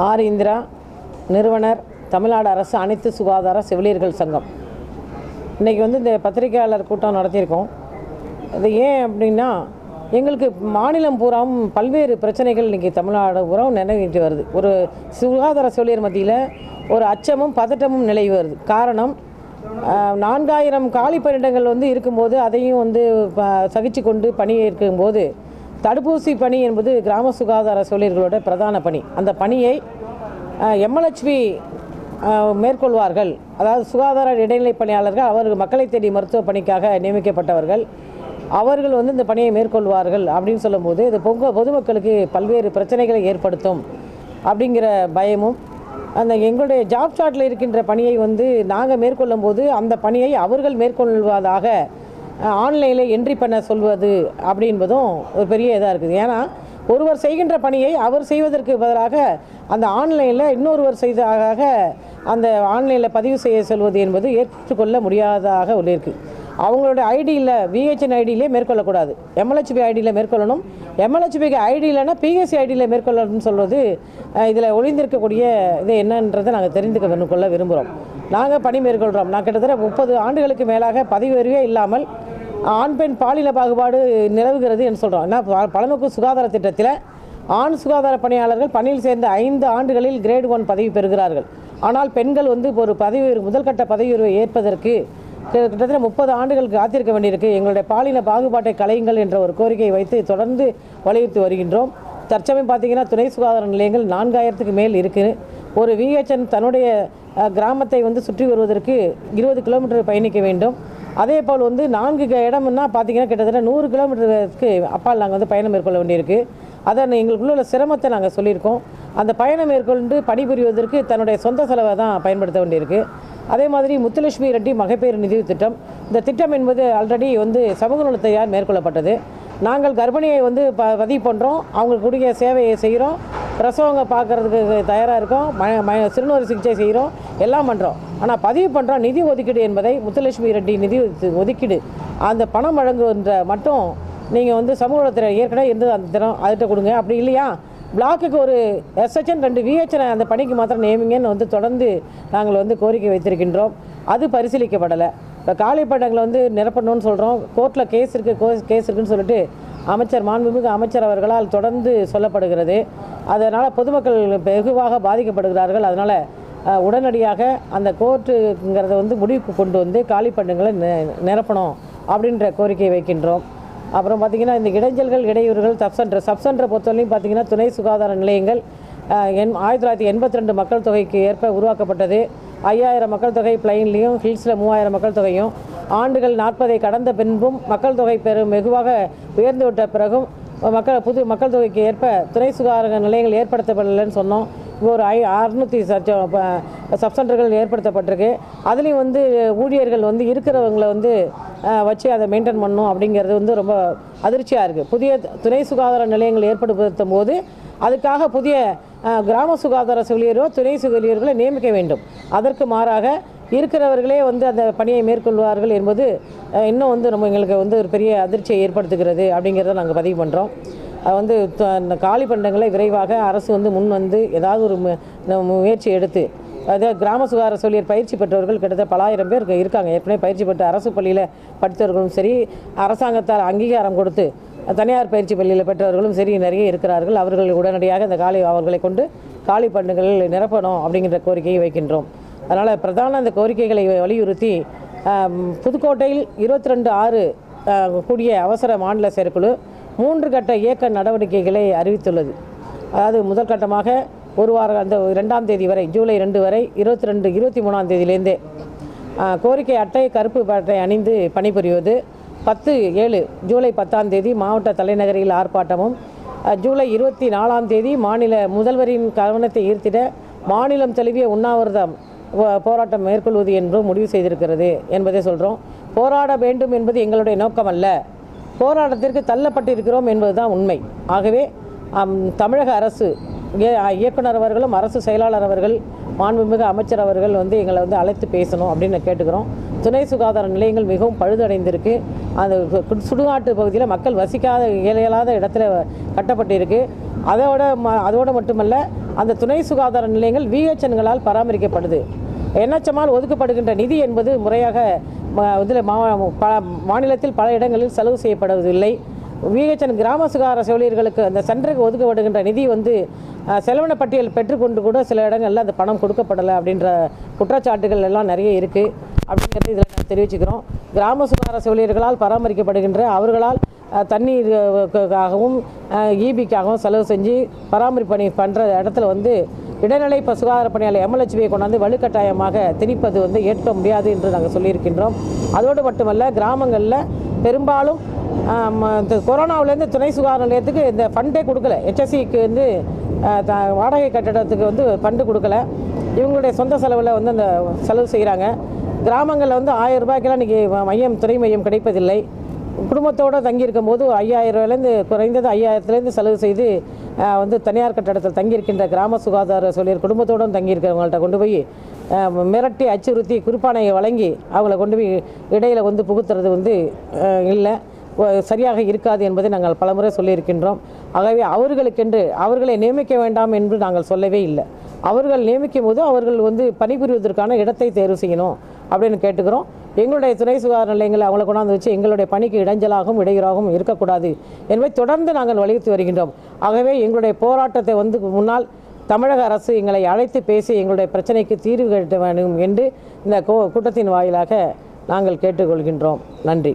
R Indira, நிறுவனர், தமிழ்நாடு அரசு அனைத்து சுகாதார செவிலியர்கள் சங்கம். இன்றைக்கி இந்த பத்திரிகையாளர் கூட்டம் நடத்தியிருக்கோம். இது ஏன் அப்படின்னா, எங்களுக்கு மாநிலம் பூராவும் பல்வேறு பிரச்சனைகள் இன்றைக்கி தமிழ்நாடு பூராவும் நினைவிட்டு வருது. ஒரு சுகாதார செவிலியர் மத்தியில் ஒரு அச்சமும் பதட்டமும் நிலவி வருது. காரணம், 4000 காலி பணியிடங்கள் இருக்கும்போது அதையும் சகிச்சு கொண்டு பணி இருக்கும்போது தடுப்பூசி பணி என்பது கிராம சுகாதார செவிலியர்களோட பிரதான பணி. அந்த பணியை MLHB மேற்கொள்வார்கள். அதாவது சுகாதார இடைநிலை பணியாளர்கள், அவர்கள் மக்களை தேடி மருத்துவ பணிக்காக நியமிக்கப்பட்டவர்கள், அவர்கள் இந்த பணியை மேற்கொள்வார்கள் அப்படின்னு சொல்லும்போது இது பொதுமக்களுக்கு பல்வேறு பிரச்சனைகளை ஏற்படுத்தும் அப்படிங்கிற பயமும், எங்களுடைய ஜாப் சார்ட்டில் இருக்கின்ற பணியை நாங்கள் மேற்கொள்ளும் போது அந்த பணியை அவர்கள் மேற்கொள்வதாக ஆன்லைனில் என்ட்ரி பண்ண சொல்வது அப்படின்பதும் ஒரு பெரிய இதாக இருக்குது. ஏன்னா ஒருவர் செய்கின்ற பணியை அவர் செய்வதற்கு பதிலாக அந்த ஆன்லைனில் இன்னொருவர் செய்ததாக அந்த ஆன்லைனில் பதிவு செய்ய சொல்வது என்பது ஏற்றுக்கொள்ள முடியாததாக இருக்குது. அவங்களோட ஐடியில் VHN ஐடியிலே மேற்கொள்ளக்கூடாது, MLHB ஐடியில் மேற்கொள்ளணும். MLHBக்கு ஐடி இல்லைன்னா PSC ஐடியில் மேற்கொள்ளணும்னு சொல்வது இதில் ஒளிந்திருக்கக்கூடிய இது என்னன்றதை நாங்கள் தெரிந்து கொள்ள விரும்புகிறோம். நாங்கள் பணி மேற்கொள்கிறோம். நான் கிட்டத்தட்ட 30 ஆண்டுகளுக்கு மேலாக பதிவு அறிவே இல்லாமல் ஆண் பெண் பாலின பாகுபாடு நிலவுகிறது என்று சொல்கிறோம். ஏன்னா பலநோக்கு சுகாதார திட்டத்தில் ஆண் சுகாதார பணியாளர்கள் பணியில் சேர்ந்த 5 ஆண்டுகளில் கிரேட் 1 பதவி பெறுகிறார்கள். ஆனால் பெண்கள் ஒரு பதவி முதல்கட்ட பதவி உயர்வை ஏற்பதற்கு கிட்டத்தட்ட 30 ஆண்டுகள் காத்திருக்க வேண்டியிருக்கு. எங்களுடைய பாலின பாகுபாட்டை களையுங்கள் என்ற ஒரு கோரிக்கையை வைத்து தொடர்ந்து வலியுறுத்தி வருகின்றோம். தற்சமயம் பார்த்திங்கன்னா துணை சுகாதார நிலையங்கள் 4000க்கு மேல் இருக்குது. ஒரு VHN தன்னுடைய கிராமத்தை சுற்றி வருவதற்கு 20 கிலோமீட்டர் பயணிக்க வேண்டும். அதே போல் 4 இடம்னா பார்த்திங்கன்னா கிட்டத்தட்ட 100 கிலோமீட்டருக்கு அப்பால் நாங்கள் பயணம் மேற்கொள்ள வேண்டியிருக்கு. அதை எங்களுக்குள்ள சிரமத்தை நாங்கள் சொல்லியிருக்கோம். அந்த பயணம் மேற்கொண்டு பணிபுரிவதற்கு தன்னுடைய சொந்த செலவை தான் பயன்படுத்த வேண்டியிருக்கு. அதே மாதிரி முத்துலட்சுமி ரெட்டி மகப்பேறு நிதி திட்டம், இந்த திட்டம் என்பது ஆல்ரெடி சமூக நலத்தையார் மேற்கொள்ளப்பட்டது. நாங்கள் கர்ப்பிணியை பதிவு பண்ணுறோம், அவங்களுக்கு கூடிய சேவையை செய்கிறோம், பிரசவங்க பார்க்குறதுக்கு தயாராக இருக்கோம், சிறுநோய் சிகிச்சை செய்கிறோம், எல்லாம் பண்ணுறோம். ஆனால் பதிவு பண்ணுறோம் நிதி ஒதுக்கீடு என்பதை முத்துலட்சுமி ரெட்டி நிதி ஒதுக்கீடு அந்த பணம் வழங்குகின்ற மட்டும் நீங்கள் சமூக நலத்துறை ஏற்கனவே அந்த தினம் அதுகிட்ட கொடுங்க. அப்படி இல்லையா பிளாக்குக்கு ஒரு SHN 2 VHN அந்த பணிக்கு மாத்திரம் நியமிங்கன்னு தொடர்ந்து நாங்கள் கோரிக்கை வைத்திருக்கின்றோம். அது பரிசீலிக்கப்படலை. இப்போ காலிப்பட்டங்களை நிரப்பணும்னு சொல்கிறோம். கோர்ட்டில் கேஸ் இருக்குன்னு சொல்லிட்டு மாண்புமிகு அமைச்சர் அவர்களால் தொடர்ந்து சொல்லப்படுகிறது. அதனால் பொதுமக்கள் வெகுவாக பாதிக்கப்படுகிறார்கள். அதனால் உடனடியாக அந்த கோர்ட்டுங்கிறத முடிவுக்கு கொண்டு காலிப்பட்டங்களை நிரப்பணும் அப்படின்ற கோரிக்கையை வைக்கின்றோம். அப்புறம் பார்த்திங்கன்னா இந்த இடைஞ்சல்கள் இடையூறுகள் சப்சென்டரை பொறுத்தவரையும் பார்த்திங்கன்னா துணை சுகாதார நிலையங்கள் 1982 மக்கள் தொகைக்கு ஏற்ப உருவாக்கப்பட்டது. 5000 மக்கள் தொகை பிளைன்லேயும் ஹில்ஸில் 3000 மக்கள் தொகையும் ஆண்டுகள் 40 கடந்த பின்பும் மக்கள் தொகை வெகுவாக உயர்ந்து விட்ட பிறகும் புது மக்கள் தொகைக்கு ஏற்ப துணை சுகாதார நிலையங்கள் ஏற்படுத்தப்படலைன்னு சொன்னோம். இப்போ ஒரு 600 சப்சென்டர்கள் ஏற்படுத்தப்பட்டிருக்கு. அதுலேயும் ஊழியர்கள் இருக்கிறவங்களை வச்சு அதை மெயின்டைன் பண்ணணும் அப்படிங்கிறது ரொம்ப அதிர்ச்சியாக இருக்குது. புதிய துணை சுகாதார நிலையங்கள் ஏற்படுத்தும் போது அதுக்காக புதிய கிராம சுகாதார செவிலியரோ துணை செவிலியர்களை நியமிக்க வேண்டும். அதற்கு மாறாக இருக்கிறவர்களே அந்த பணியை மேற்கொள்வார்கள் என்பது இன்னும் ரொம்ப எங்களுக்கு ஒரு பெரிய அதிர்ச்சியை ஏற்படுத்துகிறது அப்படிங்கிறத நாங்கள் பதிவு பண்ணுறோம். அது காலி பண்டங்களை விரைவாக அரசு முன் ஏதாவது ஒரு முயற்சி எடுத்து, அதாவது கிராம சுகாதார செவிலியர் பயிற்சி பெற்றவர்கள் கிட்டத்தட்ட பல ஆயிரம் பேர் இருக்காங்க. ஏற்கனவே பயிற்சி பெற்ற அரசு பள்ளியில் படித்தவர்களும் சரி, அரசாங்கத்தால் அங்கீகாரம் கொடுத்து தனியார் பயிற்சி பள்ளியில் பெற்றவர்களும் சரி நிறைய இருக்கிறார்கள். அவர்கள் உடனடியாக இந்த அவர்களை கொண்டு காலி பண்டுகள் நிரப்பணும் அப்படிங்கிற கோரிக்கையை வைக்கின்றோம். அதனால் பிரதான அந்த கோரிக்கைகளை வலியுறுத்தி புதுக்கோட்டையில் 22/6 கூடிய அவசர மாநில செயற்குழு 3 கட்ட இயக்க நடவடிக்கைகளை அறிவித்துள்ளது. அதாவது முதல் கட்டமாக ஒரு வாரம் அந்த 2ஆம் தேதி வரை, ஜூலை 2 வரை 22, 23ஆம் தேதியிலேருந்தே கோரிக்கை அட்டை கருப்பு அட்டை அணிந்து பணிபுரிவது. 10/7 ஜூலை 10ஆம் தேதி மாவட்ட தலைநகரில் ஆர்ப்பாட்டமும், ஜூலை 24ஆம் தேதி மாநில முதல்வரின் கவனத்தை ஈர்த்திட மாநிலம் தழுவிய உண்ணாவிரதம் போராட்டம் மேற்கொள்வது என்றும் முடிவு செய்திருக்கிறது என்பதை சொல்கிறோம். போராட வேண்டும் என்பது எங்களுடைய நோக்கம் அல்ல, போராட்டத்திற்கு தள்ளப்பட்டிருக்கிறோம் என்பதுதான் உண்மை. ஆகவே தமிழக அரசு இயக்குனர் அவர்களும் அரசு செயலாளர் அவர்கள் மாண்புமிகு அமைச்சர் அவர்கள் எங்களை அழைத்து பேசணும் அப்படின்னு கேட்டுக்கிறோம். துணை சுகாதார நிலையங்கள் மிகவும் பழுதடைந்திருக்கு. அந்த சுடுகாட்டு பகுதியில் மக்கள் வசிக்காத இயலாத இடத்துல கட்டப்பட்டிருக்கு. அதோடு மட்டுமல்ல, அந்த துணை சுகாதார நிலையங்கள் விஹெச்என்களால் பராமரிக்கப்படுது. என்ஹெச்எம்மால் ஒதுக்கப்படுகின்ற நிதி என்பது முறையாக இதில் மாநிலத்தில் பல இடங்களில் செலவு செய்யப்படுவதில்லை. விஹெச்என் கிராம சுகாதார செவிலியர்களுக்கு அந்த சென்டருக்கு ஒதுக்கப்படுகின்ற நிதி செலவின பட்டியல் பெற்றுக்கொண்டு கூட சில இடங்களில் அந்த பணம் கொடுக்கப்படலை அப்படின்ற குற்றச்சாட்டுகள் எல்லாம் நிறைய இருக்குது அப்படிங்கிறது இதில் நாங்கள் தெரிவிச்சுக்கிறோம். கிராம சுகாதார செவிலியர்களால் பராமரிக்கப்படுகின்ற அவர்களால் தண்ணீருக்காகவும் ஈபிக்காகவும் செலவு செஞ்சு பராமரிப்பு பணி பண்ணுற இடத்துல இடைநிலை சுகாதார பணியாளர் எம்எல்ஹெச்பியை கொண்டாந்து வலுக்கட்டாயமாக திணிப்பது ஏற்க முடியாது என்று நாங்கள் சொல்லியிருக்கின்றோம். அதோடு மட்டுமல்ல, கிராமங்களில் பெரும்பாலும் இந்த கொரோனாவிலேருந்து துணை சுகாதார நிலையத்துக்கு இந்த ஃபண்டே கொடுக்கல. HSCக்கு வாடகை கட்டடத்துக்கு ஃபண்டு கொடுக்கல. இவங்களுடைய சொந்த செலவில் அந்த செலவு செய்கிறாங்க. கிராமங்களில் 1000 ரூபாய்க்கெல்லாம் இன்றைக்கி துணை மையம் கிடைப்பதில்லை. குடும்பத்தோடு தங்கியிருக்கும் போது 5000 ரூபாயிலேருந்து குறைந்தது 5000லேருந்து செலவு செய்து தனியார் கட்டடத்தில் தங்கியிருக்கின்ற கிராம சுகாதார செவிலியர் குடும்பத்தோடு தங்கியிருக்கிறவங்கள்ட்ட கொண்டு போய் மிரட்டி அச்சுறுத்தி குறிப்பானையை வழங்கி அவங்கள கொண்டு போய் இடையில் புகுத்துறது இல்லை, சரியாக இருக்காது என்பதை நாங்கள் பலமுறை சொல்லியிருக்கின்றோம். ஆகவே அவர்களை நியமிக்க வேண்டாம் என்று நாங்கள் சொல்லவே இல்லை. அவர்கள் நியமிக்கும் போது அவர்கள் பணிபுரிவதற்கான இடத்தை தேர்வு செய்யணும் அப்படின்னு கேட்டுக்கிறோம். எங்களுடைய துணை சுகாதார நிலையங்களை அவங்களை கொண்டாந்து வச்சு எங்களுடைய பணிக்கு இடைஞ்சலாகவும் இடையூறாகவும் இருக்கக்கூடாது என்பதை தொடர்ந்து நாங்கள் வலியுறுத்தி வருகின்றோம். ஆகவே எங்களுடைய போராட்டத்தை முன்னால் தமிழக அரசு எங்களை அழைத்து பேசி எங்களுடைய பிரச்சனைக்கு தீர்வு காட்ட வேண்டும் என்று இந்த கூட்டத்தின் வாயிலாக நாங்கள் கேட்டுக்கொள்கின்றோம். நன்றி.